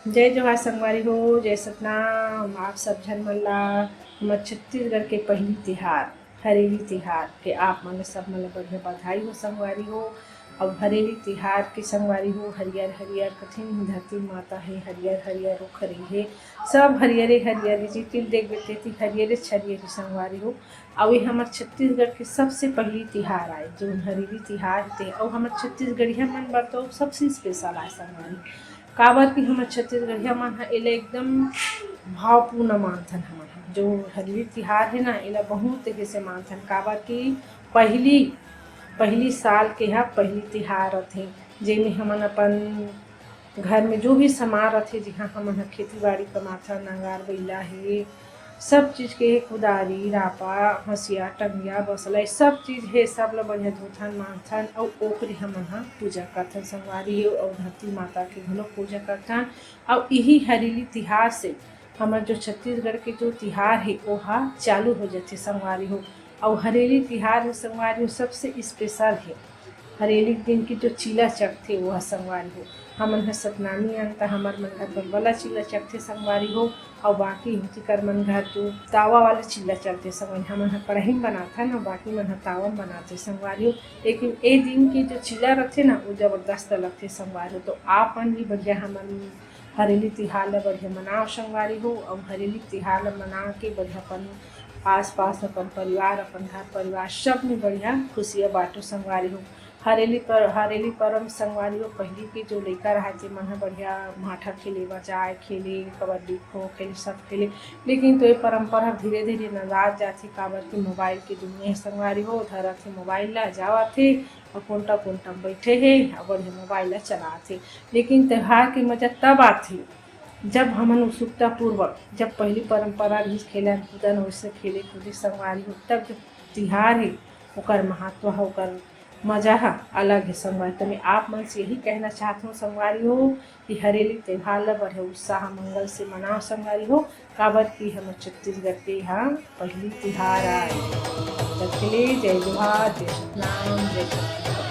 जय जोहार संगवारी हो, जय सतनाम। आप सब झन मन ला हमर छत्तीसगढ़ के पहली तिहार हरेली तिहार के आप मन सब मन ला बढ़िया बधाई हो संगवारी हो। अब हरेली तिहार के संगवारी हो हरियर हरियर कठिन धरती माता है, हरियर हरियर रुख रही सब हरियरे हरियरे जितिल देख बेते हरियरे छरियरे संगवारी हो। और ये हमार छत्तीसगढ़ के सबसे पहली तिहार आए जो हरेली तिहार थे और हमार छत्तीसगढ़िया मन बर तो सबसे स्पेशल आए संगवारी। काबर कि हमर छत्तीसगढ़िया मन ह एला एकदम भावपूर्ण मानथन। हमन ह जो हरेली तिहार है ना एला बहुत तरीके से मानथन, काबर कि पहली पहली साल के ह पहली तिहार रथे जेमे हमन अपन घर में जो भी सामान रथे जिहाँ हमन ह खेती बाड़ी कमाथन, नांगर बइला है सब चीज़ के कुदारी रापा हँसिया टंगिया बसला सब चीज़ है, सब ला बढ़िया धोथन मानथन और ओकरे हमन ह पूजा करथन संगवारी हो और धरती माता के घलो पूजा करथन। और यही हरेली तिहार से हमार जो छत्तीसगढ़ के जो तिहार है ओहा चालू हो जाथे संगवारी हो। और हरेली तिहार में संगवारी हो सबसे स्पेशल है हरेली दिन की जो चीला चखथे वो संगवारी हो। हमन ह सतनामी अंत हमर मन घर बलबला चीला चखथे संगवारी हो। और बाकी कर मन घर जो तावा वाला चीला चलथे संगवारी हमन ह कढ़ाई में बनाथन और बाकी मन ह तावा में बनाथे संगवारी हो। लेकिन ए दिन के जो चीला रथे ना वो जबरदस्त लगथे संगवारी हो। तो आप मन भी बढ़िया हमन हरेली तिहार ला बढ़िया मनाओ संगवारी हो और हरेली तिहार ला मना के बढ़िया अपन आस पास अपन परिवार अपन घर परिवार सब में बढ़िया खुशियाँ बांटो संगवारी हो। हरेली पर्व संगवारी हो पहली के जो लइका रहथे मन ह बढ़िया माठा खेले बजाए खेले कबड्डी खो खेले सब खेले। लेकिन तो ये परंपरा धीरे धीरे नंदात जाथे, काबर कि मोबाइल के दुनिया संगवारी हो धरथे मोबाइल ला जावथे और कोंटा कोंटा बैठे हे और बढ़िया मोबाइल ला चलाथे। लेकिन त्योहार के मजा तब आथे जब हमन उत्सुकता पूर्वक जब पहली परंपरा रही खेलन कूदन वैसे खेले कूदे संगवारी हो, तब जब तिहार है ओकर महत्व है ओकर मजा है अलग है संगवारी। तो मैं आप मन से यही कहना चाहती हूँ संगवारी हो कि हरेली त्योहार ला बढ़िया उत्साह मंगल से मनाओ संगवारी हो, काबर कि हमर छत्तीसगढ़ के यहाँ पहली तिहार आए। तब के लिए जय जोहार, जय सतनाम, जय सतनाम।